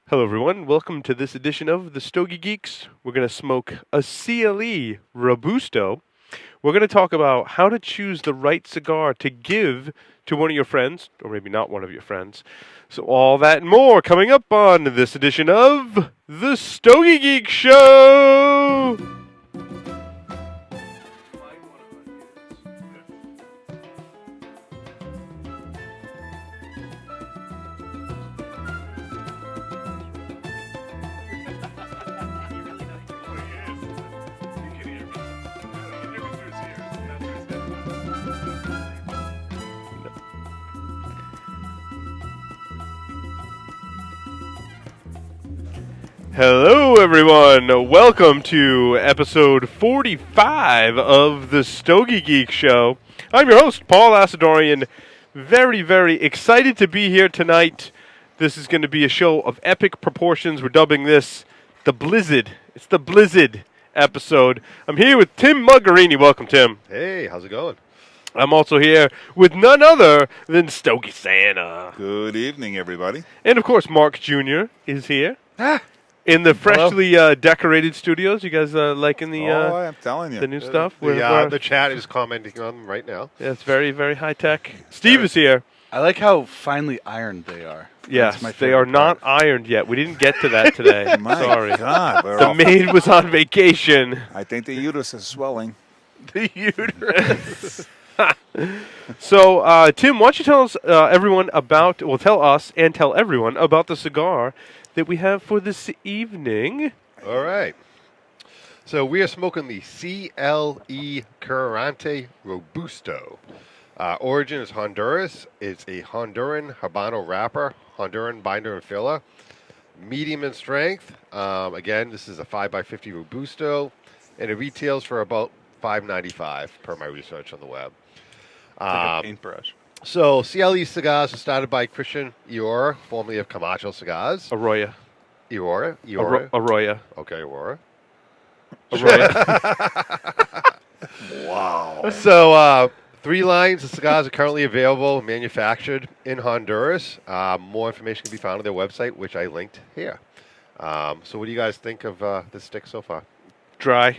Hello, everyone. Welcome to this edition of the Stogie Geeks. We're going to smoke a CLE Robusto. We're going to talk about how to choose the right cigar to give to one of your friends, or maybe not one of your friends. So all that and more coming up on this edition of the Stogie Geek Show. Hello, everyone. Welcome to episode 45 of the Stogie Geek Show. I'm your host, Paul Asadorian. Very, very excited to be here tonight. This is going to be a show of epic proportions. We're dubbing this the Blizzahd. It's the Blizzahd episode. I'm here with Tim Muggerini. Welcome, Tim. Hey, how's it going? I'm also here with none other than Stogie Santa. Good evening, everybody. And, of course, Mark Jr. is here. In the freshly decorated studios. You guys liking the I'm telling you. the new stuff? The chat is commenting on them right now. Yeah, it's very, very high tech. Steve is here. I like how finely ironed they are. Yes, my they are favorite not part. ironed yet. We didn't get to that today. My Sorry. God, we're The off. maid was on vacation. I think the uterus is swelling. The uterus. So, Tim, why don't you tell us, tell us and tell everyone about the cigar that we have for this evening. All right. So we are smoking the CLE Cuarenta Robusto. Origin is Honduras. It's a Honduran Habano wrapper, Honduran binder and filler. Medium in strength. Again, this is a 5x50 Robusto, and it retails for about $5.95 per my research on the web. Like a paintbrush. So CLE cigars were started by Christian Iora, formerly of Camacho Cigars. Arroya. Iora? Arroya. Okay, Iora. Arroya. Wow. So 3 lines of cigars are currently available, manufactured in Honduras. More information can be found on their website, which I linked here. So what do you guys think of this stick so far? Dry.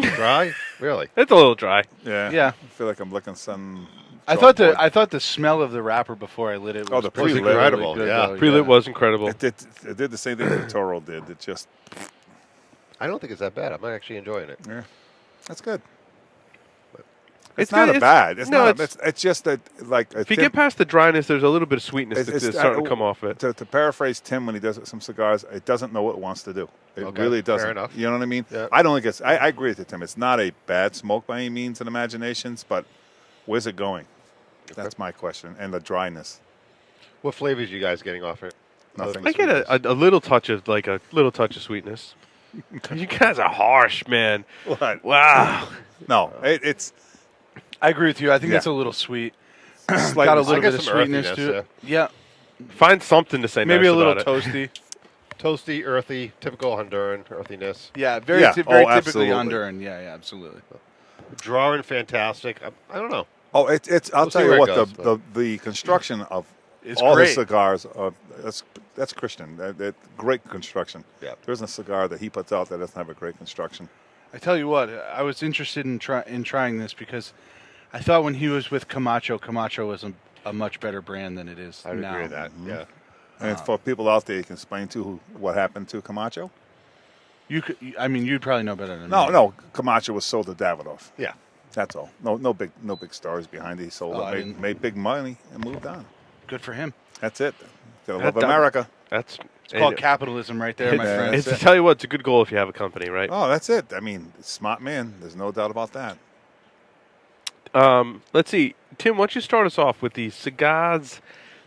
Dry? Really? It's a little dry. Yeah. Yeah. I feel like I'm licking some. I thought chalkboard. the smell of the wrapper before I lit it was the pretty pre-lit. Incredible, good, yeah. though, Pre-lit was incredible. It did the same thing that Toro did. It just, I don't think it's that bad. I'm actually enjoying it. yeah, that's good. It's It's not good. a bad. It's No, not. it's- It's just that, like, If you get past the dryness, there's a little bit of sweetness that's starting to come off it. To paraphrase Tim when he does some cigars, it doesn't know what it wants to do. It Okay, really fair doesn't. enough. You know what I mean? Yeah. I don't think it's. I agree with you, Tim. It's not a bad smoke by any means in imaginations, but where's it going? That's my question. And the dryness. What flavors are you guys getting off it? Nothing. I get a little touch of sweetness. You guys are harsh, man. What? Wow. No, it's I agree with you. I think Yeah. it's a little sweet. slightly. Got a I little get bit of some sweetness earthiness, to it. Yeah. Find something to say Maybe nice a little about it. toasty. Toasty, earthy, typical Honduran earthiness. Yeah, very Yeah. very Oh, typically absolutely. Honduran. Yeah, absolutely. Drawing fantastic. I don't know. Oh, it's. I'll We'll see tell where you it what. goes, The construction of It's all great. the cigars. That's Christian. That great construction. Yeah. There isn't a cigar that he puts out that doesn't have a great construction. I tell you what, I was interested in trying this because I thought when he was with Camacho was a much better brand than it is I would now. agree with that. Yeah. And for people out there, you can explain to what happened to Camacho. You'd probably know better than me. No. Camacho was sold to Davidoff. Yeah. That's all. No big stars behind it. He sold Oh, I it, didn't- made big money, and moved on. Good for him. That's it. Gotta That love done- America. That's It's called capitalism right there, my Yeah. friend. It's to tell you what, it's a good goal if you have a company, right? Oh, that's it. I mean, smart man. There's no doubt about that. Let's see, Tim. Why don't you start us off with the cigars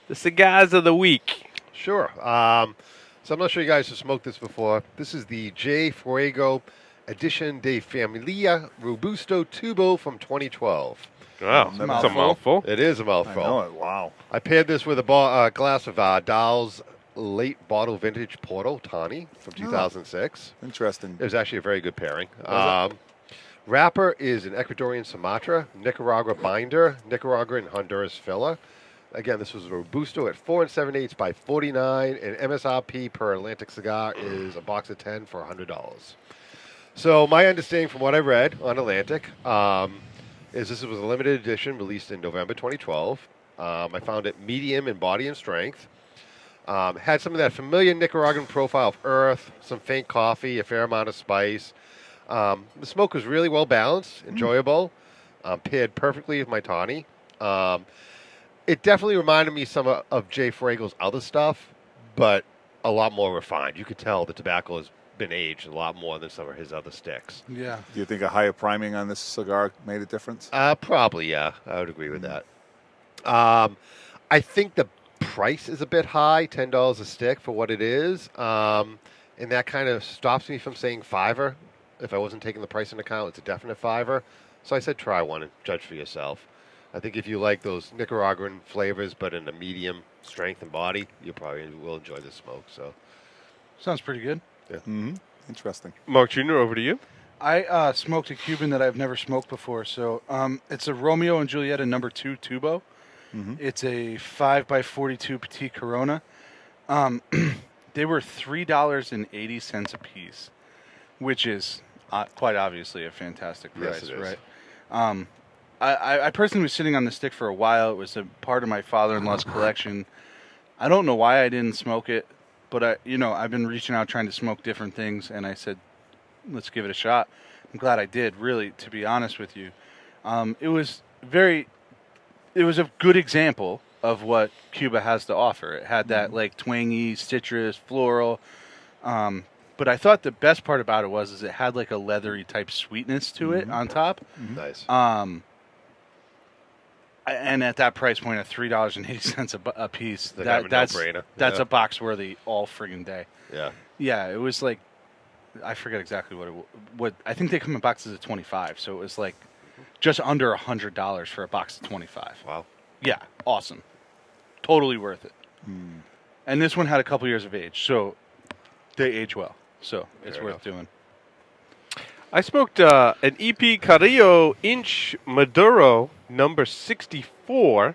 of the week? Sure. So I'm not sure you guys have smoked this before. This is the J. Fuego Edition de Familia Robusto Tubo from 2012. Wow, It's that's a a mouthful. It is a I mouthful. know it. Wow. I paired this with a glass of Dahl's late bottle vintage Porto Tawny from 2006. Interesting. It was actually a very good pairing. Was Wrapper is an Ecuadorian Sumatra, Nicaragua binder, Nicaragua and Honduras filler. Again, this was a Robusto at 4 7/8 by 49, and MSRP per Atlantic cigar is a box of 10 for $100. So my understanding from what I read on Atlantic is this was a limited edition released in November 2012. I found it medium in body and strength. Had some of that familiar Nicaraguan profile of earth, some faint coffee, a fair amount of spice. The smoke was really well balanced, enjoyable, paired perfectly with my tawny. It definitely reminded me some of Jay Fragel's other stuff, but a lot more refined. You could tell the tobacco has been aged a lot more than some of his other sticks. Yeah. Do you think a higher priming on this cigar made a difference? Probably, yeah. I would agree with that. I think the price is a bit high, $10 a stick for what it is. And that kind of stops me from saying $5. If I wasn't taking the price into account, it's a definite $5. So I said try one and judge for yourself. I think if you like those Nicaraguan flavors, but in a medium strength and body, you probably will enjoy this smoke. So, Sounds pretty good. yeah. Mm-hmm. Interesting. Mark Jr., over to you. I smoked a Cuban that I've never smoked before. So it's a Romeo and Julieta No. 2 Tubo. Mm-hmm. It's a 5 by 42 Petit Corona. They were $3.80 a piece, which is quite obviously a fantastic price, Yes, it is. right? I personally was sitting on the stick for a while. It was a part of my father-in-law's collection. I don't know why I didn't smoke it, but I've been reaching out trying to smoke different things, and I said, let's give it a shot. I'm glad I did, really, to be honest with you. It was a good example of what Cuba has to offer. It had that like twangy, citrus, floral. But I thought the best part about it was it had like a leathery type sweetness to it on top. Nice. And at that price point of $3.80 a piece, Like kind of a that's no-brainer. that's Yeah. a box worthy all friggin' day. Yeah. Yeah, it was like I forget exactly what I think they come in boxes of 25, so it was like just under $100 for a box of 25. Wow. Yeah, awesome, totally worth it. And this one had a couple years of age, so they age well, so it's Fair worth doing. I smoked an EP Carrillo Inch Maduro number 64. Is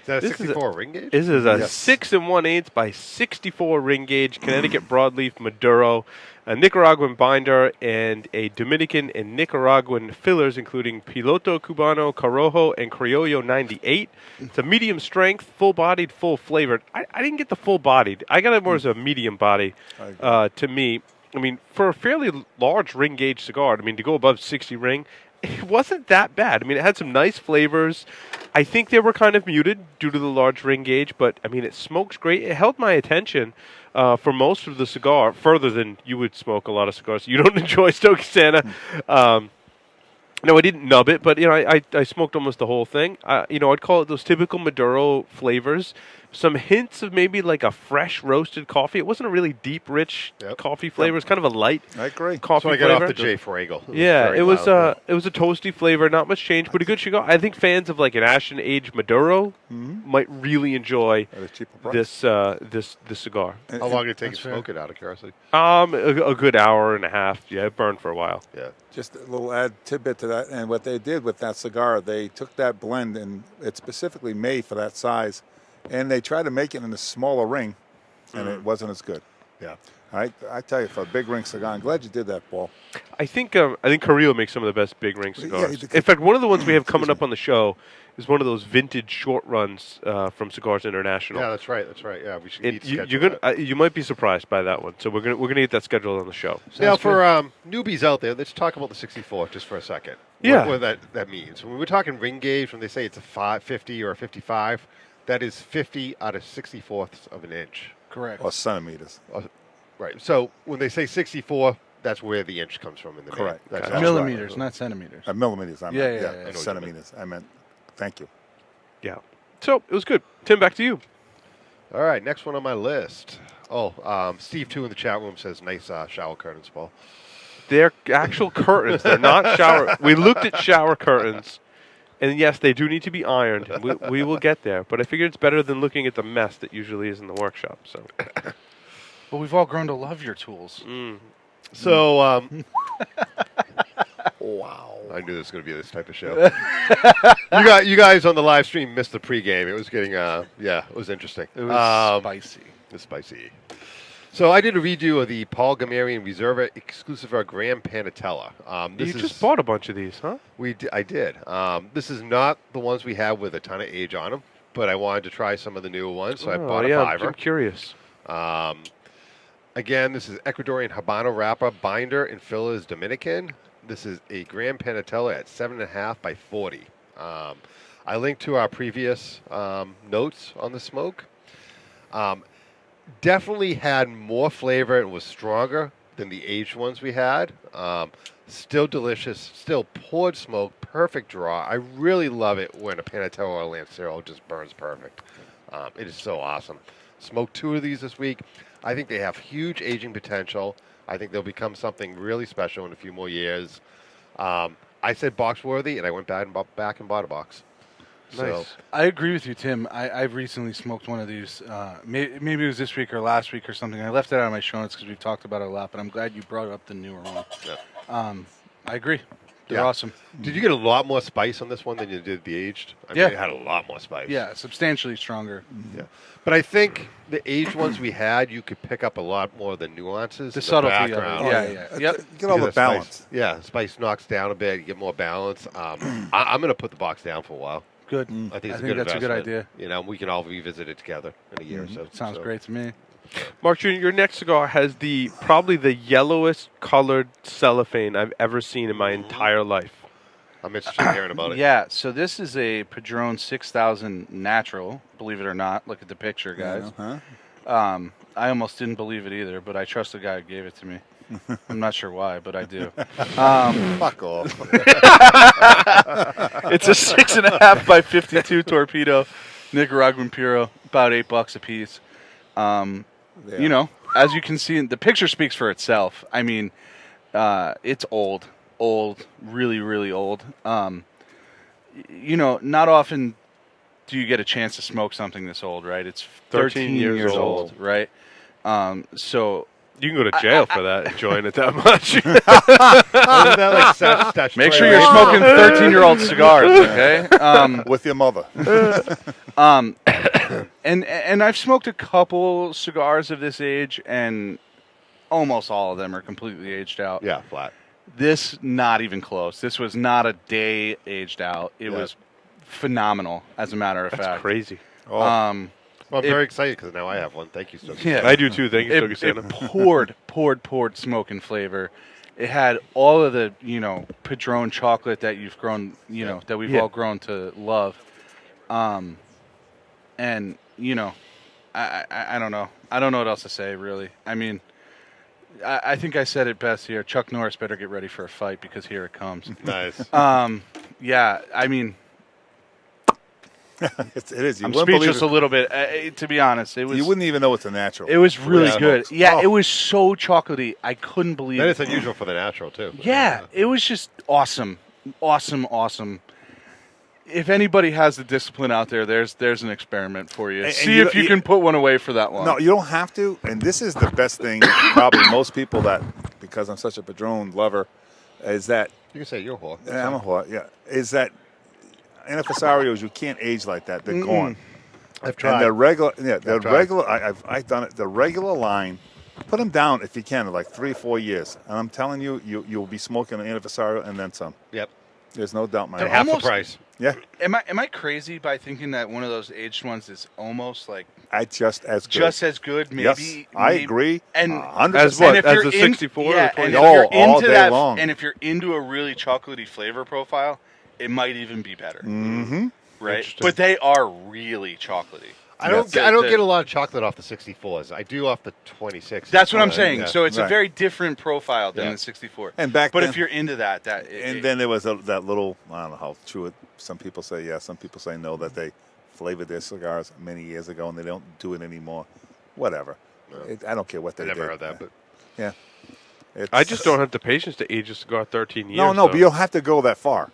that a This is a- 64 ring gauge? This is a Yes. 6 1/8 by 64 ring gauge Connecticut broadleaf Maduro, a Nicaraguan binder, and a Dominican and Nicaraguan fillers, including Piloto Cubano, Corojo, and Criollo 98. It's a medium strength, full bodied, full flavored. I didn't get the full bodied. I got it more as a medium body to me. I mean, for a fairly large ring gauge cigar, I mean, to go above 60 ring, it wasn't that bad. I mean, it had some nice flavors. I think they were kind of muted due to the large ring gauge, but, I mean, it smokes great. It held my attention for most of the cigar, further than you would smoke a lot of cigars. You don't enjoy Stogie Santa. No, I didn't nub it, but, I smoked almost the whole thing. I'd call it those typical Maduro flavors. Some hints of maybe like a fresh roasted coffee. It wasn't a really deep, rich coffee flavor. It was kind of a light I agree. coffee So I got flavor. off the Jay Fragel. Yeah, it was mild. it was a toasty flavor, not much change, but a good cigar. I think fans of like an Ashen aged Maduro might really enjoy At a cheaper price. this cigar. How long did it take you That's to fair. smoke it, out of curiosity? A good hour and a half. Yeah, it burned for a while. Yeah. Just a little add tidbit to that. And what they did with that cigar, they took that blend and it's specifically made for that size. And they tried to make it in a smaller ring, and it wasn't as good. Yeah. I tell you, for a big ring cigar, I'm glad you did that, Paul. I think Carrillo makes some of the best big ring cigars. he- In fact, one of the ones we have coming up on the show is one of those vintage short runs from Cigars International. Yeah, that's right. That's right. Yeah, we should And need to you, schedule you're gonna that. you might be surprised by that one. So we're gonna get that scheduled on the show. Now, Sounds for newbies out there, let's talk about the 64 just for a second. Yeah. What that means. When we're talking ring gauge, when they say it's a 50 or a 55, that is 50 out of 64ths of an inch. Correct. Or centimeters. Right. So when they say 64, that's where the inch comes from in the name. Correct. That's That's right. Millimeters, not centimeters. Millimeters, I meant. Yeah, yeah, Yeah, yeah. I know what you centimeters. I meant, thank you. Yeah. So it was good. Tim, back to you. All right, next one on my list. Steve 2 in the chat room says nice shower curtains, Paul. They're actual curtains. They're not shower. We looked at shower curtains, and yes, they do need to be ironed. We will get there. But I figured it's better than looking at the mess that usually is in the workshop. So But we've all grown to love your tools. So Wow. I knew this was going to be this type of show. you guys on the live stream missed the pregame. It was getting, it was interesting. It was spicy. It was spicy. So I did a redo of the Paul Gamarian Reserva Exclusiva Graham Panatella. You just bought a bunch of these, huh? I did. This is not the ones we have with a ton of age on them, but I wanted to try some of the newer ones, so I bought a fiver. I'm curious. Again, this is Ecuadorian Habano wrapper, binder, and filler is Dominican. This is a Graham Panatella at 7.5 by 40. I linked to our previous notes on the smoke. Definitely had more flavor and was stronger than the aged ones we had. Still delicious, still poured smoke, perfect draw. I really love it when a Panatella or Lancero just burns perfect. It is so awesome. Smoked 2 of these this week. I think they have huge aging potential. I think they'll become something really special in a few more years. I said box worthy, and I went back and bought a box. Nice. So, I agree with you, Tim. I've recently smoked one of these. Maybe it was this week or last week or something. I left it out of my show notes because we've talked about it a lot, but I'm glad you brought up the newer one. yeah. I agree. They're awesome. Did you get a lot more spice on this one than you did the aged? I mean, it had a lot more spice. Yeah, substantially stronger. Yeah. But I think the aged ones we had, you could pick up a lot more of the nuances. The subtlety of it. background. Yeah. Yep. Get all the balance. Spice, yeah, spice knocks down a bit. You get more balance. I'm going to put the box down for a while. Good. I think it's I think that's a good investment. idea. We can all revisit it together in a year or so. Sounds great to me. Mark Jr., your next cigar has probably the yellowest colored cellophane I've ever seen in my entire life. I'm interested in hearing about it. Yeah, so this is a Padron 6000 Natural, believe it or not. Look at the picture, guys. I almost didn't believe it either, but I trust the guy who gave it to me. I'm not sure why, but I do. Fuck off. It's a 6.5 by 52 torpedo, Nicaraguan Puro, about $8 a piece. You know, as you can see, the picture speaks for itself. I mean, it's old, really, really old. You know, not often do you get a chance to smoke something this old, right? It's 13 years old, right? So you can go to jail for that, enjoying it that much. Isn't that like statutory? Make sure you're smoking 13-year-old cigars, okay? With your mother. And I've smoked a couple cigars of this age, and almost all of them are completely aged out. Yeah, flat. This, not even close. This was not a day aged out. It was phenomenal, as a matter of That's fact. crazy. Well, I'm very excited because now I have one. Thank you, Stogie. Yeah. I do too. Thank you, Stogie Santa. It poured smoke and flavor. It had all of the, Padron chocolate that you've grown, that we've all grown to love. And, I don't know. I don't know what else to say, really. I mean, I think I said it best here. Chuck Norris better get ready for a fight because here it comes. Nice. Yeah, I mean, it is. I'm speechless a little bit. To be honest, it was. You wouldn't even know it's a natural. It was really good. Yeah, Oh. it was so chocolatey. I couldn't believe That it. is unusual for the natural, too. Yeah, it was just awesome. Awesome. If anybody has the discipline out there, there's an experiment for you. And See if you can put one away for that long. No, you don't have to. And this is the best thing, probably most people that, because I'm such a Padron lover, is that. You can say you're a whore. Yeah, I'm a whore, yeah. Is that anniversarios, you can't age like that. They're gone. I've tried. And the regular, tried. I've done it. The regular line, put them down if you can, like 3-4 years. And I'm telling you, you'll be smoking an anniversario and then some. Yep. There's no doubt, man. And half the almost- price. Yeah, Am I crazy by thinking that one of those aged ones is almost like just as good. just as good? Maybe. Yes, I agree. And 100%. As what? And if As you're the in- 64 yeah, or 20? and if Oh, you're all into day that, long. and if you're into a really chocolatey flavor profile, it might even be better. Mm-hmm. Right? Interesting. But they are really chocolatey. I don't Yes. I don't get a lot of chocolate off the 64s. I do off the 26s. That's what I'm saying. Yeah. So it's a Right. very different profile than Yeah. the 64. And back but then, if you're into that, and then there was that little, I don't know how true it. Some people say yes, some people say no. That they flavored their cigars many years ago and they don't do it anymore. Whatever. No. I don't care what I they never did. heard that, but Yeah. I just don't have the patience to age a cigar 13 years. No, though. but you don't have to go that far.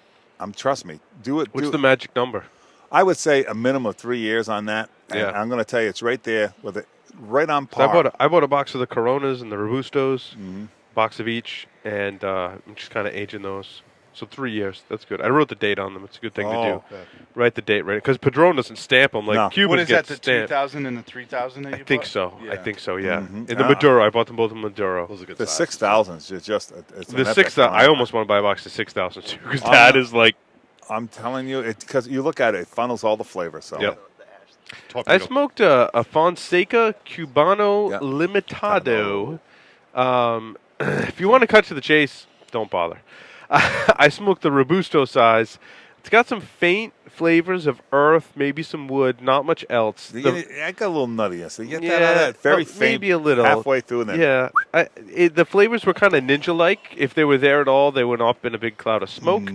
Trust me. Do it. What's the magic number? I would say a minimum of 3 years on that. And Yeah. I'm going to tell you, it's right there with it, right on 'Cause par. I bought a box of the Coronas and the Robustos, Mm-hmm. box of each, and I'm just kind of aging those. So 3 years. That's good. I wrote the date on them. It's a good thing to do. Yeah. Write the date, right? Because Padron doesn't stamp them like No. Cubans What is get that? The stamped. 2000 and the 3000 that you I think bought? so. Yeah. I think so. Yeah. Mhm. In the Maduro, I bought them both in Maduro. Those are good The sizes. 6,000s is just it's The an epic 6,000. line. I almost want to buy a box of 6,000 too, because I'm that not- is like. I'm telling you, because you look at it, it funnels all the flavor. So Yep. Torpedo. I smoked a Fonseca Cubano Yeah. Limitado. If you want to cut to the chase, don't bother. I smoked the Robusto size. It's got some faint flavors of earth, maybe some wood, not much else. I got a little nuttiness. So you get that, out of that very faint, maybe a little halfway through. And then Yeah, the flavors were kind of ninja-like. If they were there at all, they went up in a big cloud of smoke.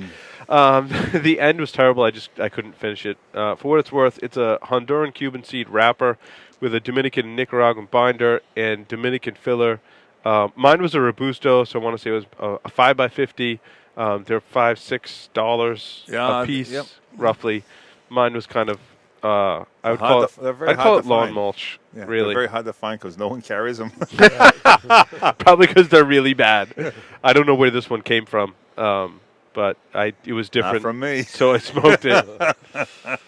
The end was terrible. I couldn't finish it. For what it's worth, it's a Honduran Cuban seed wrapper with a Dominican and Nicaraguan binder and Dominican filler. Mine was a Robusto, so I want to say it was a 5x50. They're $5-6 Yeah, a piece, yep. roughly. Mine was kind of I would Hard call to- it. they're very I'd hard call to it lawn find. mulch. yeah, Really, they're very hard to find because no one carries them. probably because they're really bad. I don't know where this one came from, but it was Not different from me. so I smoked it.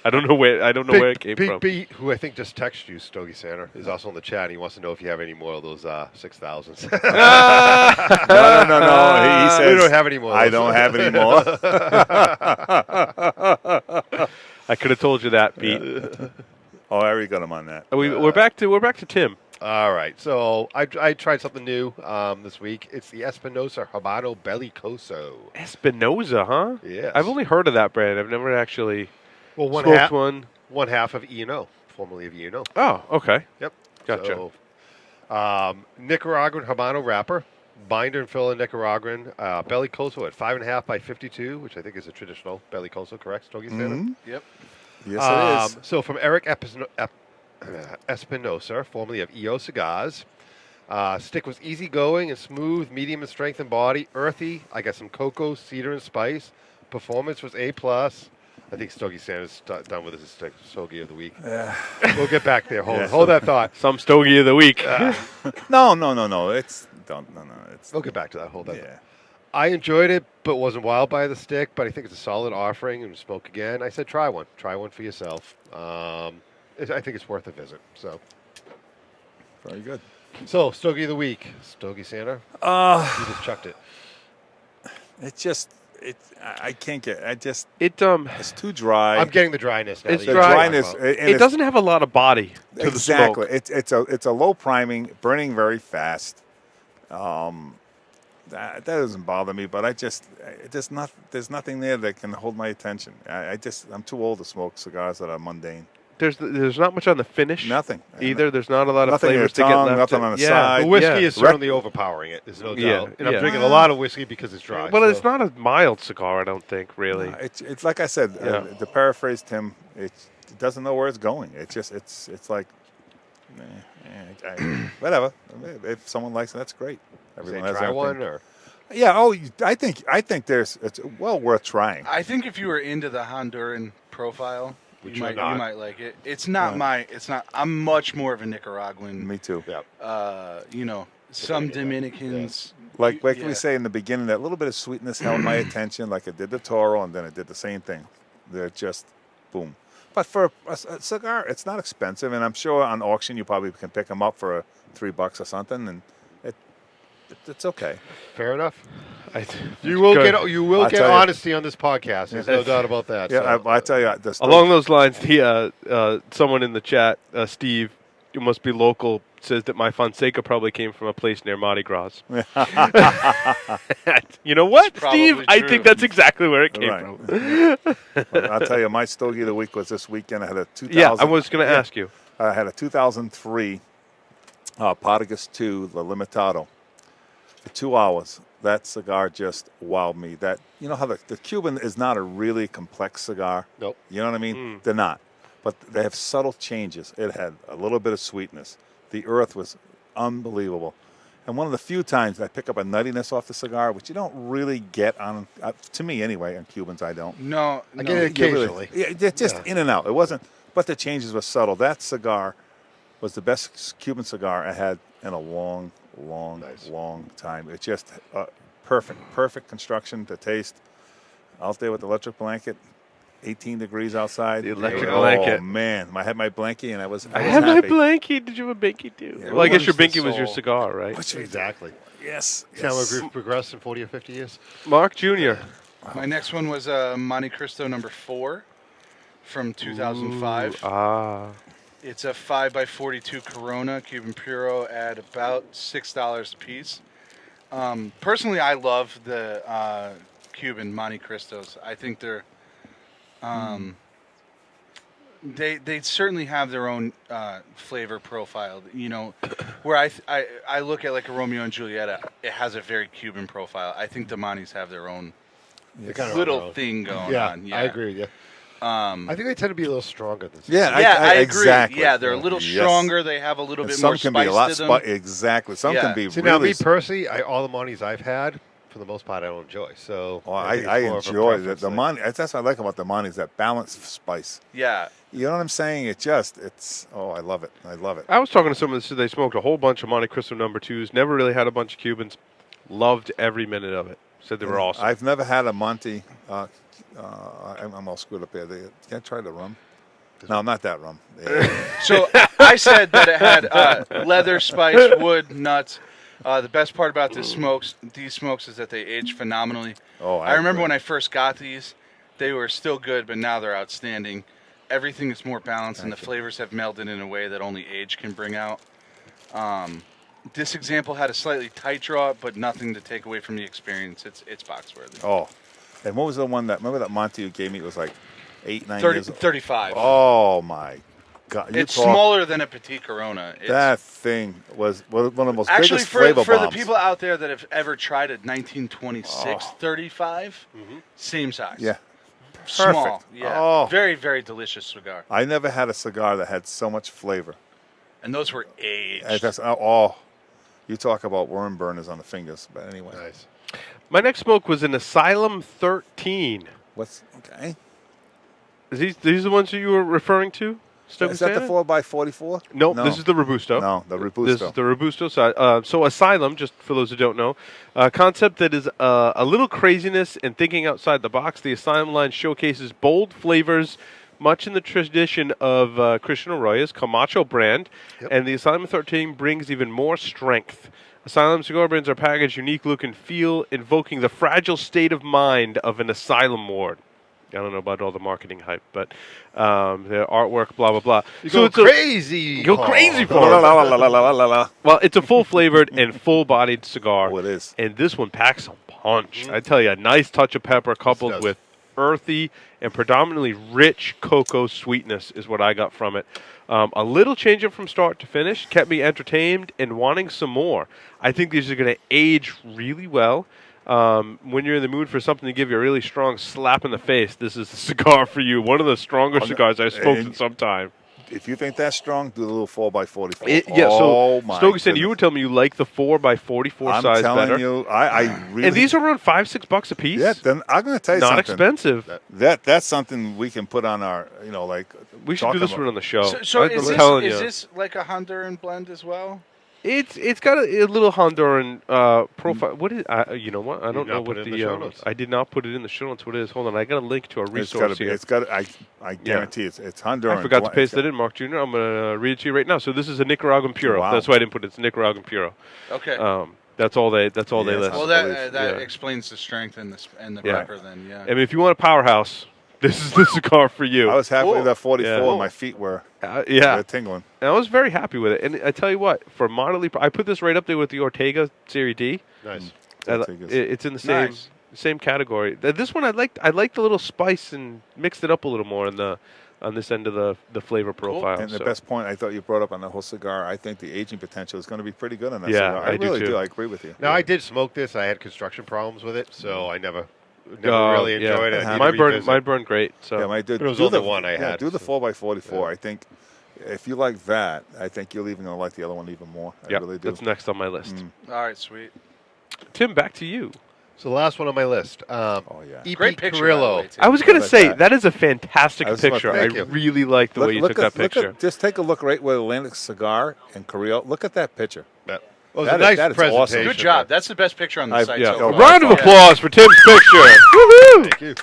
I don't know where it came Big from. Beat, who I think just texted you, Stogie Santa, is also in the chat. He wants to know if you have any more of those 6,000s. No. He says we don't have any more. Of I those. don't have any more. I could have told you that, Pete. Oh, I already got him on that. We're back to Tim. All right, so I tried something new this week. It's the Espinosa Habano Bellicoso. Espinosa, huh? Yes. I've only heard of that brand. I've never actually Well, smoked one. one half of E&O, formerly of E&O. Oh, okay. Yep. Gotcha. So, Nicaraguan Habano wrapper, binder and filler Nicaraguan, Bellicoso at 5.5 by 52, which I think is a traditional Bellicoso, correct, Stogie Santa? Mhm. Yep. Yes, it is. So from Eric Espinosa, formerly of EO Cigars. Stick was easygoing and smooth, medium in strength and body, earthy. I got some cocoa, cedar, and spice. Performance was A+. I think Stogie Santa's done with his Stogie of the week. We'll get back there. Hold that thought. Some Stogie of the week. No. It's We'll get back to that. Hold that. yeah. I enjoyed it, but wasn't wild by the stick. But I think it's a solid offering and smoke again. I said try one. Try one for yourself. I think it's worth a visit. So Very good. Stogie of the week. Stogie Santa. You just chucked it. I can't get. It It's too dry. I'm getting the dryness now. It's that the you're dry. talking dryness. about. and it it's- doesn't have a lot of body to exactly. the smoke. It's a low priming, burning very fast. That doesn't bother me, but there's nothing there that can hold my attention. I'm too old to smoke cigars that are mundane. There's not much on the finish. Nothing Either. There's not a lot of Nothing in flavors the to get tongue, left. nothing on the yeah. side. The whiskey yeah. is certainly overpowering it. There's no doubt. Yeah, And I'm yeah. drinking a lot of whiskey because it's dry. Well, so. it's not a mild cigar, I don't think, really. It's like I said. Yeah. To paraphrase Tim, it doesn't know where it's going. It's like whatever. If someone likes it, that's great. Say Everyone has try their one thing. or Yeah. Oh, I think it's well worth trying. I think if you were into the Honduran profile, Which you you're might not. like it. It's not It's not. I'm much more of a Nicaraguan. Me too. yeah. Some Dominicans. Like Yeah. we say in the beginning, that little bit of sweetness held my attention, like it did the Toro, and then it did the same thing. They're just boom. But for a cigar, it's not expensive, and I'm sure on auction you probably can pick them up for $3 or something, and it's okay. Fair enough. I- You will Good. get I'll tell you. honesty on this podcast. There's no doubt about that. Yeah, so. I tell you, Along those lines, someone in the chat, Steve, who must be local, says that my Fonseca probably came from a place near Mardi Gras. You know what, It's probably Steve? I true. think that's exactly where it came Right. from. I'll tell you, my Stogie of the week was this weekend. I had a 2000. Yeah, I was going to ask you. I had a 2003 Partagas 2, the Limitado. For 2 hours, that cigar just wowed me. That you know how the Cuban is not a really complex cigar. Nope. You know what I mean? They're not, but they have subtle changes. It had a little bit of sweetness. The earth was unbelievable, and one of the few times I pick up a nuttiness off the cigar, which you don't really get on, to me anyway. On Cubans, I don't. No, I get it You really- occasionally. yeah, it's just in and out. It wasn't, but the changes were subtle. That cigar was the best Cuban cigar I had in a long Nice. time. It's just perfect construction to taste. out there with the electric blanket, 18 degrees outside. The electric oh, blanket. Man, I had my blankie and I was I had my happy. blankie. Did you have a binky too? Yeah, Well, I guess your what is binky the was your soul? cigar, right? Exactly. Yes. See how we've progressed in 40 or 50 years? Mark Jr. My next one was Monte Cristo number 4 from 2005. It's a 5x42 Corona Cuban Puro at about $6 a piece. Personally, I love the Cuban Monte Cristos. I think they're they certainly have their own flavor profile. You know, where I look at like a Romeo and Julieta, it has a very Cuban profile. I think the Montes have their own little thing going on. Yeah, I agree with you. I think they tend to be a little stronger than some. I agree. Exactly. Yeah, they're a little stronger. They have a little bit some more can spice be a lot to them. exactly. Some can be See, really. now me personally, all the Montes I've had, for the most part, I don't enjoy. So I think it's more of a enjoy preference the thing. Monte. That's what I like about the Montes, that balanced spice. Yeah. You know what I'm saying? It's I love it. I love it. I was talking to someone that said they smoked a whole bunch of Monte Cristo number 2s, never really had a bunch of Cubans, loved every minute of it. Said they were awesome. I've never had a Monte. I'm all screwed up here. Can I try the rum? No, not that rum. So I said that it had leather, spice, wood, nuts. The best part about these smokes is that they age phenomenally. Oh, I remember when I first got these, they were still good, but now they're outstanding. Everything is more balanced, and the flavors have melded in a way that only age can bring out. This example had a slightly tight draw, but nothing to take away from the experience. It's box worthy. Oh, and what was the one remember that Monte you gave me? It was like 8-9 years old. 35. Oh my God! It's smaller than a Petit Corona. That thing was one of the most actually biggest flavor for bombs. the people out there that have ever tried a 1926 35, same size. Yeah. Small. Perfect. Yeah. Oh. Very, very delicious cigar. I never had a cigar that had so much flavor. And those were aged. You talk about worm burners on the fingers. But anyway. Nice. My next smoke was an Asylum 13. Okay? These the ones that you were referring to? Is that the 4x44? No, this is the Robusto. No, the Robusto. This is the Robusto side. So Asylum, just for those who don't know, a concept that is a little craziness and thinking outside the box. The Asylum line showcases bold flavors, much in the tradition of Christian Arroyo's Camacho brand, and the Asylum 13 brings even more strength. Asylum cigar brands are packaged unique look and feel, invoking the fragile state of mind of an asylum ward. I don't know about all the marketing hype, but the artwork, blah, blah, blah. Go crazy, Paul. Well, it's a full-flavored and full-bodied cigar. Oh, it is. And this one packs some punch. I tell you, a nice touch of pepper coupled with earthy and predominantly rich cocoa sweetness is what I got from it. A little change up from start to finish kept me entertained and wanting some more. I think these are going to age really well. When you're in the mood for something to give you a really strong slap in the face, this is the cigar for you. One of the stronger cigars I've smoked in some time. If you think that's strong, do the little 4x44. Stogie said you would tell me you like the 4x44 size better. I'm telling you, I really. And these are around $5-6 a piece. Yeah, then I'm going to tell you Not something. expensive. That's something we can put on our, we should do this one on the show. So I'm is telling you. this like a Honduran blend as well? It's got a little Honduran profile. What is? You know what? I don't know what the. I did not put it in the show notes. What it is? Hold on. I got a link to a resource here. I guarantee it's Honduran. I forgot to paste that in, Mark Jr. I'm going to read it to you right now. So this is a Nicaraguan Puro. Wow. That's why I didn't put it. It's a Nicaraguan Puro. Okay. That's all they list. Well, that explains the strength and the pepper. Then, yeah. I mean, if you want a powerhouse, this is the cigar for you. I was happy with that 44. Yeah. And my feet were tingling. And I was very happy with it. And I tell you what, for moderately, I put this right up there with the Ortega Serie D. Nice. It's in the same category. This one I liked the little spice and mixed it up a little more on this end of the flavor profile. And the best point I thought you brought up on the whole cigar, I think the aging potential is going to be pretty good on that Yeah, cigar. I really do. too. I agree with you. Now, I did smoke this. I had construction problems with it, so I never really enjoyed it. Mine burned great. So it was only one I had. Do the 4x44. Yeah. I think if you like that, I think you're even going to like the other one even more. I really do. That's next on my list. All right, sweet. Tim, back to you. So the last one on my list. E.P. Great picture. Carrillo. I was going to say that is a fantastic I picture. I really like the way you took that picture. Just take a look right where Atlantic Cigar and Carrillo. Look at that picture. Well, it was a nice that is presentation. awesome. Good job. That's the best picture on the site. yeah. So Round of applause for Tim's picture. Woohoo! Thank you.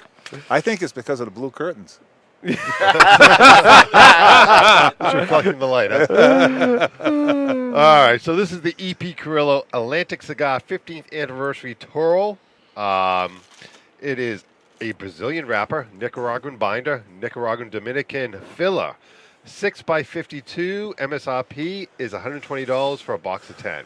I think it's because of the blue curtains. It's reflecting the light. Huh? All right, so this is the EP Carrillo Atlantic Cigar 15th Anniversary Toro. It is a Brazilian wrapper, Nicaraguan binder, Nicaraguan Dominican filler. 6x52 MSRP is $120 for a box of 10.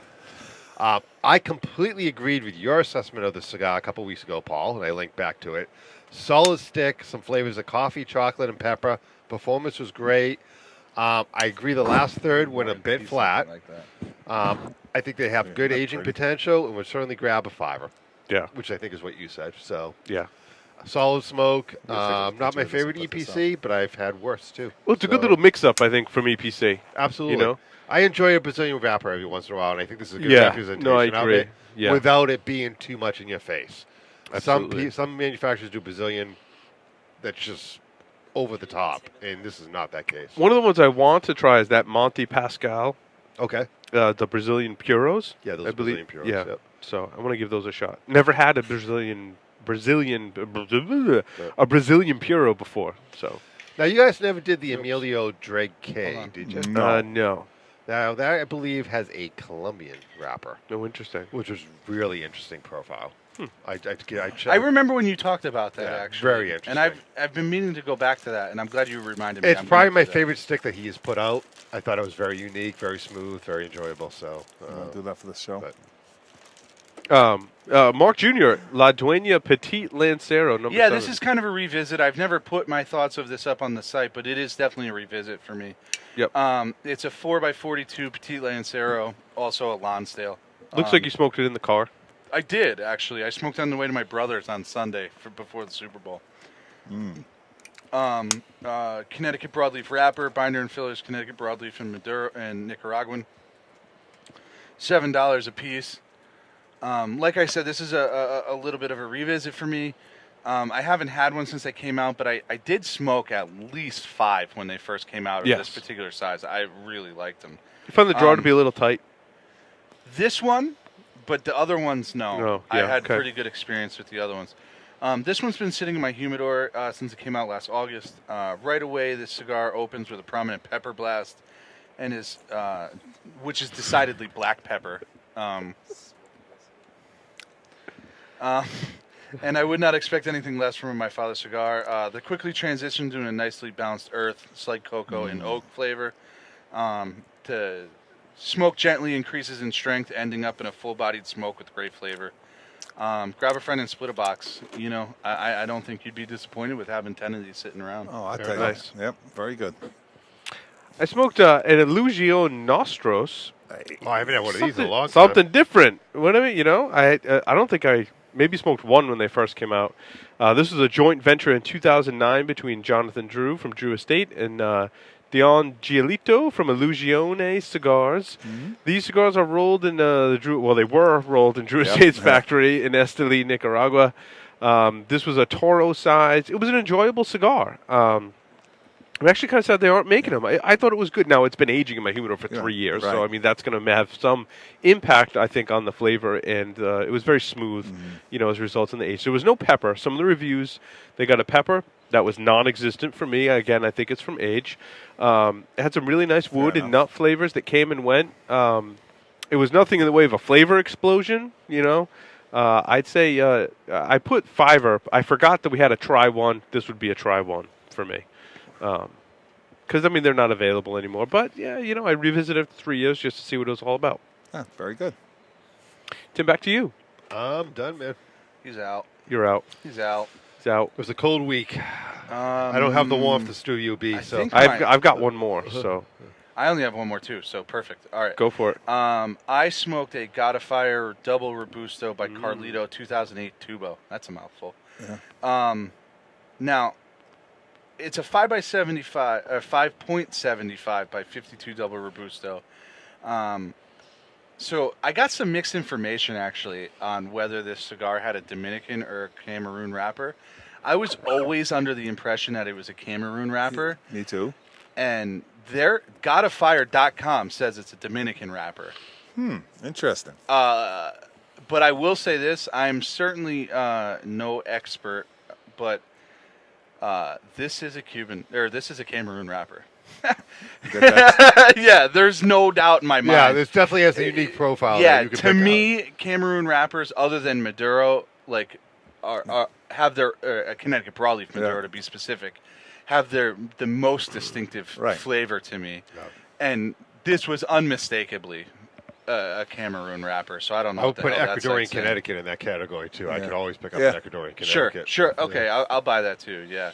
I completely agreed with your assessment of the cigar a couple weeks ago, Paul, and I linked back to it. Solid stick, some flavors of coffee, chocolate, and pepper. Performance was great. I agree the last third went a bit flat. Like that. I think they have good aging potential and would certainly grab a $5, Yeah. which I think is what you said. So Yeah. solid smoke. Yeah, Not my favorite put this EPC, but I've had worse too. Well, it's a good So- little mix-up, I think, from EPC. Absolutely. You know? I enjoy a Brazilian wrapper every once in a while, and I think this is a good Yeah. representation No, I of agree. it Yeah. without it being too much in your face. Absolutely. Some manufacturers do Brazilian that's just over the top, and this is not that case. One of the ones I want to try is that Monte Pascal, Okay. the Brazilian Puros. Yeah, those I believe. Brazilian Puros, Yeah. yep. So I want to give those a shot. Never had a Brazilian Puro before. So Now, you guys never did the Emilio Drake K, Hold on. did you? No. no. Now, that, I believe, has a Colombian wrapper, No, interesting. which was really interesting profile. I I remember when you talked about that, Yeah, actually. very And I've been meaning to go back to that, and I'm glad you reminded me. It's I'm probably gonna my do that. favorite stick that he has put out. I thought it was very unique, very smooth, very enjoyable. So, I'll do that for the show. but- Mark Jr., La Dueña Petit Lancero, number Yeah, 7. this is kind of a revisit. I've never put my thoughts of this up on the site, but it is definitely a revisit for me. Yep. It's a 4x42 Petit Lancero, also a Lonsdale. Looks like you smoked it in the car. I did, actually. I smoked on the way to my brother's on Sunday before the Super Bowl. Connecticut broadleaf wrapper, binder and fillers, Connecticut broadleaf and Maduro and Nicaraguan. $7 a piece. Like I said, this is a little bit of a revisit for me. I haven't had one since they came out, but I did smoke at least 5 when they first came out of Yes. this particular size. I really liked them. You found the draw to be a little tight. This one, but the other ones, no. No, I yeah, had okay. pretty good experience with the other ones. This one's been sitting in my humidor since it came out last August. Right away, this cigar opens with a prominent pepper blast, and is which is decidedly black pepper. And I would not expect anything less from my father's cigar. They quickly transitioned to a nicely balanced earth, slight cocoa, and oak flavor. To smoke gently increases in strength, ending up in a full-bodied smoke with great flavor. Grab a friend and split a box. You know, I don't think you'd be disappointed with having 10 of these sitting around. Oh, I Very tell you. nice. Yep, very good. I smoked an Illusion Nostros. Oh, I haven't had one of these in a long time. Something different. What I mean, you know, I don't think I maybe smoked one when they first came out. This was a joint venture in 2009 between Jonathan Drew from Drew Estate and Dion Giolito from Illusione Cigars. These cigars are rolled in the Drew. Well, they were rolled in Drew Yep, Estate's yeah. factory in Esteli, Nicaragua. This was a Toro size. It was an enjoyable cigar. I'm actually kind of sad they aren't making them. I thought it was good. Now, it's been aging in my humidor for Yeah, 3 years, right. so, I mean, that's going to have some impact, I think, on the flavor, and it was very smooth, you know, as a result in the age. There was no pepper. Some of the reviews, they got a pepper that was non-existent for me. Again, I think it's from age. It had some really nice wood and nut flavors that came and went. It was nothing in the way of a flavor explosion, you know. I'd say I put 5. I forgot that we had a try one. This would be a try one for me. Because, I mean, they're not available anymore. But, yeah, you know, I revisited after 3 years just to see what it was all about. Yeah, very good. Tim, back to you. I'm done, man. He's out. You're out. He's out. It's out. It was a cold week. I don't have the warmth of Studio B, I so think- I've got one more, so I only have one more, too, so perfect. All right. go for it. I smoked a Gotta Fire Double Robusto by Carlito 2008 Tubo. That's a mouthful. Yeah. Now, it's a 5x75, 5.75 by 52 Double Robusto. So I got some mixed information, actually, on whether this cigar had a Dominican or a Cameroon wrapper. I was always under the impression that it was a Cameroon wrapper, Me too. and their GottaFire.com says it's a Dominican wrapper. Interesting. But I will say this: I'm certainly no expert but this is a Cameroon wrapper. Yeah, there's no doubt in my mind. Yeah, this definitely has a unique profile. Yeah, that you can to pick me, out. Cameroon wrappers, other than Maduro, like have their Connecticut broadleaf Maduro to be specific, have the most distinctive flavor to me, and this was unmistakably a Cameroon wrapper. So I don't know. I would what the put hell that's Ecuadorian saying. Connecticut in that category too. I could always pick up Yeah. an Ecuadorian Connecticut. Sure. Okay, I'll buy that too. Yeah.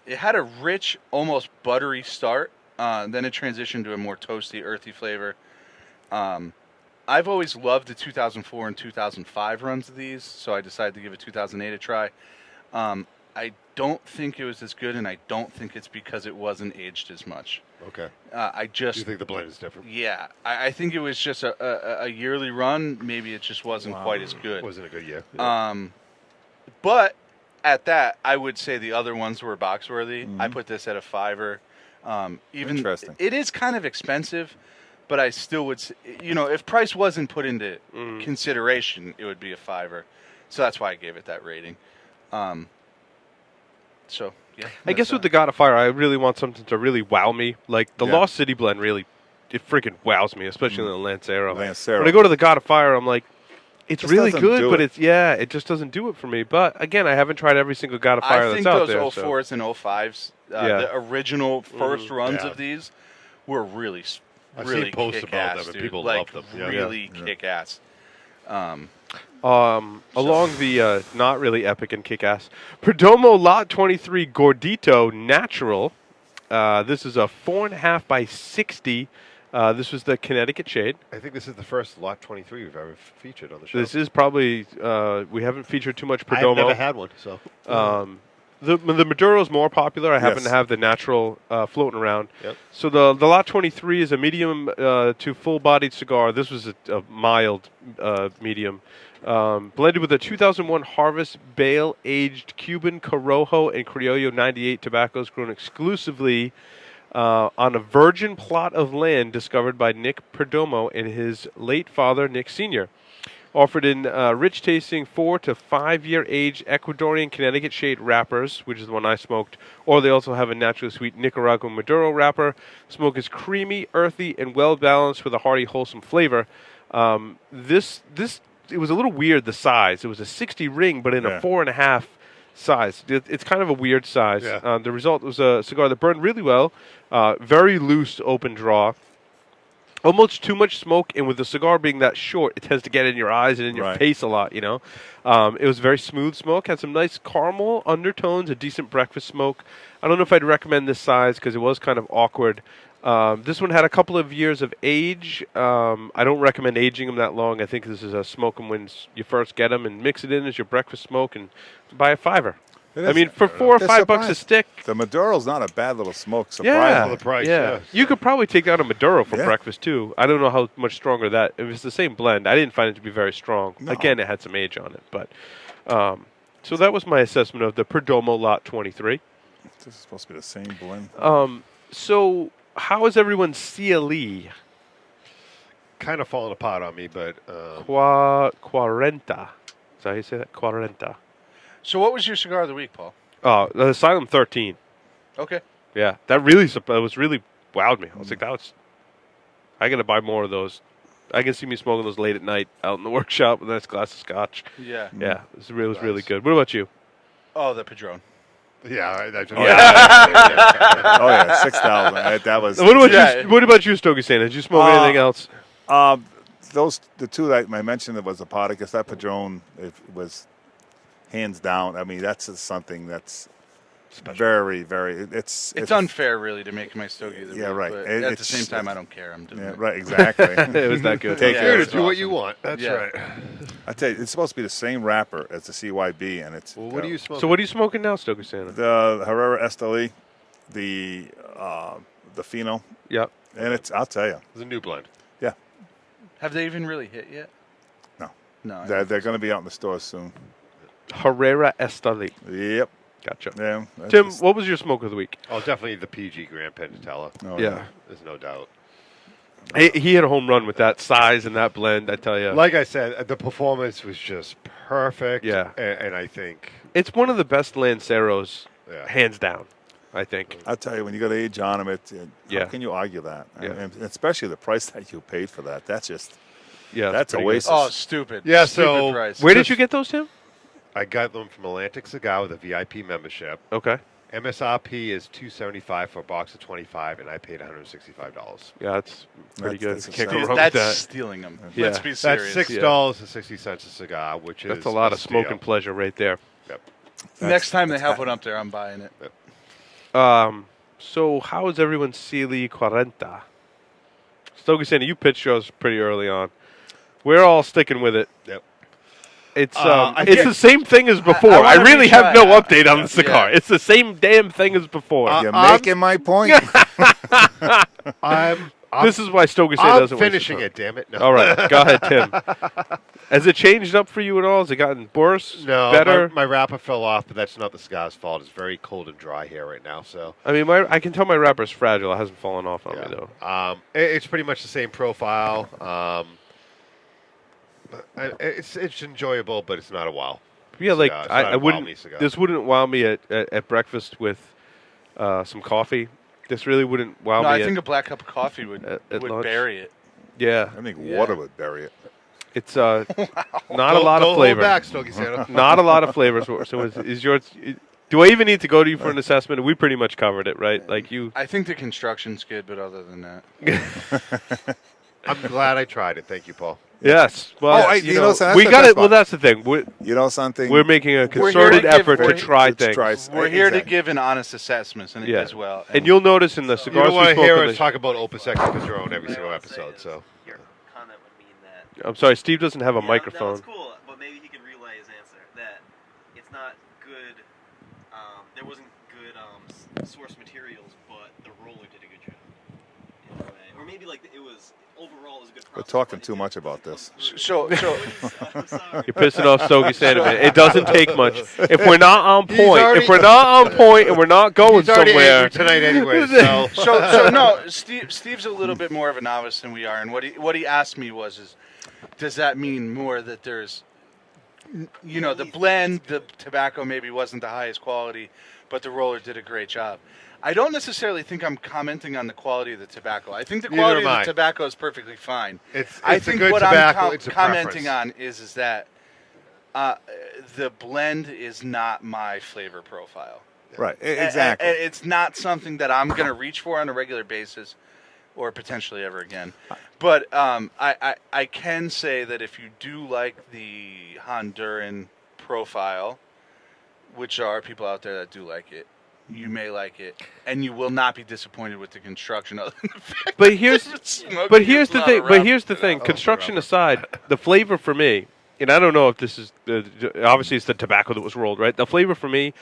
It had a rich, almost buttery start. Then it transitioned to a more toasty, earthy flavor. I've always loved the 2004 and 2005 runs of these, so I decided to give it 2008 a try. I don't think it was as good, and I don't think it's because it wasn't aged as much. Okay. You think the blend is different? Yeah, I think it was just a yearly run. Maybe it just wasn't quite as good. Wasn't a good year. But at that, I would say the other ones were box worthy. I put this at a $5. Interesting. It is kind of expensive, but I still would say, if price wasn't put into consideration, it would be a $5. So that's why I gave it that rating. So yeah, I guess with the God of Fire, I really want something to really wow me. Like the Lost City blend really, it freaking wows me, especially the Lancero. When I go to the God of Fire, I'm like, it's really good, but it just doesn't do it for me. But again, I haven't tried every single God of Fire that's out there. I think those 04s and 05s, the original first runs of these, were really I've seen posts about them, and dude. people like, love them. Really kick ass. Along the not really epic and kick-ass, Perdomo Lot 23 Gordito Natural. This is a 4.5 by 60. This was the Connecticut shade. I think this is the first Lot 23 we've ever featured on the show. This is probably we haven't featured too much Perdomo. I've never had one, so. The Maduro is more popular. I happen to have the natural floating around. Yep. So the Lot 23 is a medium to full-bodied cigar. This was a mild medium. Blended with a 2001 Harvest Bale-aged Cuban Corojo and Criollo 98 tobaccos grown exclusively on a virgin plot of land discovered by Nick Perdomo and his late father, Nick Sr. Offered in rich-tasting 4 to 5 year aged Ecuadorian Connecticut shade wrappers, which is the one I smoked, or they also have a naturally sweet Nicaraguan Maduro wrapper. Smoke is creamy, earthy, and well-balanced with a hearty, wholesome flavor. It was a little weird, the size. It was a 60 ring, but in a 4.5 size. It's kind of a weird size. Yeah. The result was a cigar that burned really well, very loose, open draw. Almost too much smoke, and with the cigar being that short, it tends to get in your eyes and in your face a lot, It was very smooth smoke, had some nice caramel undertones, a decent breakfast smoke. I don't know if I'd recommend this size because it was kind of awkward. This one had a couple of years of age. I don't recommend aging them that long. I think this is a smoke them when you first get them and mix it in as your breakfast smoke and buy a $5. I mean, for $4 or $5 a stick. The Maduro's not a bad little smoke. Yeah, for the price. yeah. You could probably take out a Maduro for breakfast too. I don't know how much stronger that. It was the same blend. I didn't find it to be very strong. No. Again, it had some age on it, but so that was my assessment of the Perdomo Lot 23. This is supposed to be the same blend. So how is everyone's CLE? Kind of falling apart on me, but Cuarenta. Is that how you say that? Cuarenta. So what was your cigar of the week, Paul? The Asylum 13. Okay. Yeah, that was really wowed me. I was like, I got to buy more of those. I can see me smoking those late at night out in the workshop with a nice glass of scotch. Yeah. Yeah, it was really good. What about you? Oh, the Padron. yeah. Oh yeah, 6,000. That was. What about you, Stogie Santa? Did you smoke anything else? The two that I mentioned, it was a Podicus. That Padron, it was hands down. I mean, that's something that's very, very. It's unfair, really, to make my stogie the week, right. But at the same time, I don't care. I'm doing it. Right, exactly. It was that good. Take Here care. to do what you want. That's right. I tell you, it's supposed to be the same wrapper as the CYB, and it's. Well, what do you smoke? So what are you smoking now, Stogie Santa? The Herrera Esteli, the Fino, Yep. and it's. I'll tell you. It's a new blend. Yeah. Have they even really hit yet? No. They're going to be out in the stores soon. Herrera Esteli. Yep. Gotcha. Yeah. Tim, what was your smoke of the week? Oh, definitely the PG Grand Pentatella. Oh, yeah. There's no doubt. He hit a home run with that size and that blend, I tell you. Like I said, the performance was just perfect. Yeah. And I think It's one of the best Lanceros, Yeah. hands down, I think. I'll tell you, when you got age on them, Yeah. how can you argue that? Yeah. And especially the price that you paid for that. That's just, Yeah, that's a pretty waste. good. Oh, stupid. Yeah, Stupid so- price. Where did you get those, Tim? I got them from Atlantic Cigar with a VIP membership. Okay. MSRP is $275 for a box of 25, and I paid $165. Yeah, that's pretty good. That's a Can't go steal. wrong That's with that. stealing them. Yeah. Let's be serious. That's $6.60 a cigar, which is That's a lot of steal. smoking pleasure right there. Yep. Next time they that's have bad. one up there, I'm buying it. So how is everyone's CLE Cuarenta? Stogie Sandy, you pitched yours pretty early on. We're all sticking with it. Yep. It's I it's get- the same thing as before. I I, wanna really have retry no it. update on the cigar. Yeah. It's the same damn thing as before. You're I'm- making my point. I'm this is why Stogie Sandy I'm doesn't waste his finishing time. it, damn it. No. All right, go ahead, Tim. Has it changed up for you at all? Has it gotten worse? No, Better? my wrapper fell off, but that's not the cigar's fault. It's very cold and dry here right now, so I mean, I can tell my wrapper's fragile. It hasn't fallen off on me though. It's pretty much the same profile. It's enjoyable, but it's not a wow. Yeah, like cigar. It's not I a wow wouldn't. me cigar. This wouldn't wow me at breakfast with some coffee. This really wouldn't wow No, me. I think a black cup of coffee would at would lunch. bury it. Yeah, I think Yeah. water would bury it. it's not a Don't- lot don't of flavor. Hold back, Stogie Santa. Not a lot of flavors. So is yours? Do I even need to go to you for an assessment? We pretty much covered it, right? Like you. I think the construction's good, but other than that, I'm glad I tried it. Thank you, Paul. Yes. Well, you know, so that's we the got best it. Well, part. that's the thing. You know something? We're making a here concerted to give- effort to we're- try to things. try- we're here to Exactly. give an honest assessment Yeah. as well. And you'll notice in the You cigars don't want we to hear smoke. us talk about Opus X Padron every single episode, so. Your comment would mean that. I'm sorry, Steve doesn't have a No, microphone. it's cool, but maybe he could relay his answer that it's not good. There wasn't good source materials, but the roller did a good job in a way, or maybe like it was overall it was a good. We're process, talking but it too didn't much about this. come through. So I'm sorry. You're pissing off Stogie Santa, man. It doesn't take much. If we're not on He's point, already- if we're not on point, and we're not going He's already somewhere, angry tonight anyway, so. so no, Steve's a little bit more of a novice than we are, and what he asked me was, does that mean more that there's, the blend, the tobacco maybe wasn't the highest quality, but the roller did a great job. I don't necessarily think I'm commenting on the quality of the tobacco. I think the Neither quality am of I. the tobacco is perfectly fine. It's I a think good what tobacco. I'm It's a commenting preference. on is that the blend is not my flavor profile. Right, And exactly. it's not something that I'm going to reach for on a regular basis or potentially ever again. But I can say that if you do like the Honduran profile, which are people out there that do like it, you may like it, and you will not be disappointed with the construction. Other than the fact But here's that it's smoking but here's a the lot thing. of But here's the rubber. thing. Construction aside, the flavor for me, and I don't know if this is obviously it's the tobacco that was rolled, right? The flavor for me,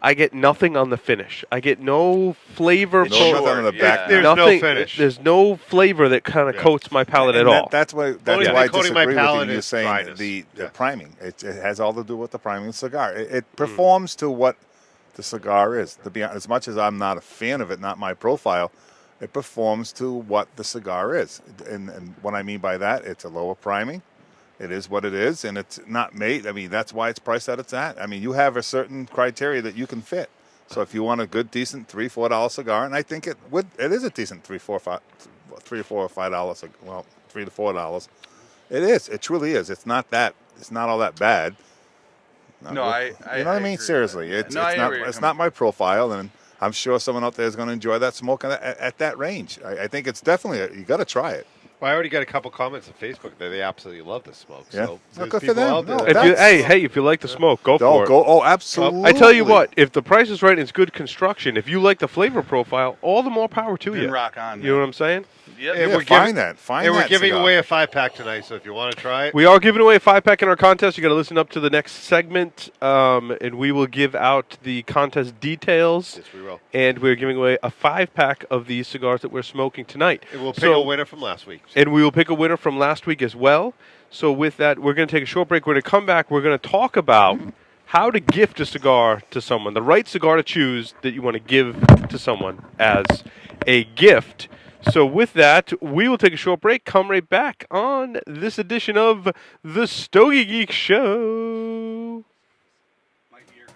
I get nothing on the finish. I get no flavor. No, Sure, nothing on the yeah. back. There's no nothing. finish. There's no flavor that kind of Yeah. coats my palate And at all. That's why. That's Only why I thing coating my disagree with palate you. You're is saying dryness. the Yeah. priming. It has all to do with the priming of the cigar. It performs to what the cigar is. To be honest, as much as I'm not a fan of it, not my profile, it performs to what the cigar is. And what I mean by that, it's a lower priming. It is what it is, and it's not made. I mean, that's why it's priced at it's at. I mean, you have a certain criteria that you can fit. So if you want a good, decent $3-4 cigar, and I think it is a decent $3 to $4 well, $3 to $4. It is. It truly is. It's not all that bad. No, you know what I agree mean? with Seriously, that. it's No, I not. agree. It's not my profile, and I'm sure someone out there is going to enjoy that smoke at that range. I think it's definitely you got to try it. Well, I already got a couple comments on Facebook that they absolutely love the smoke. Yeah. So Well, there's good for people them. out there No, that- If you like the smoke, go for it. Oh, absolutely. I tell you what, if the price is right and it's good construction, if you like the flavor profile, all the more power to Then you. rock on. You know what I'm saying? Yep. And Yeah, we're find giving- that. Find And we're that giving cigar. away a 5-pack tonight, so if you want to try it, We are giving away a 5-pack in our contest. You got to listen up to the next segment, and we will give out the contest details. yes, we will. And we're giving away a 5-pack of these cigars that we're smoking tonight. And we'll pick So- a winner from last week. And we will pick a winner from last week as well. So with that, we're going to take a short break. We're going to come back. We're going to talk about how to gift a cigar to someone, the right cigar to choose that you want to give to someone as a gift. So with that, we will take a short break, come right back on this edition of the Stogie Geek Show. My ear.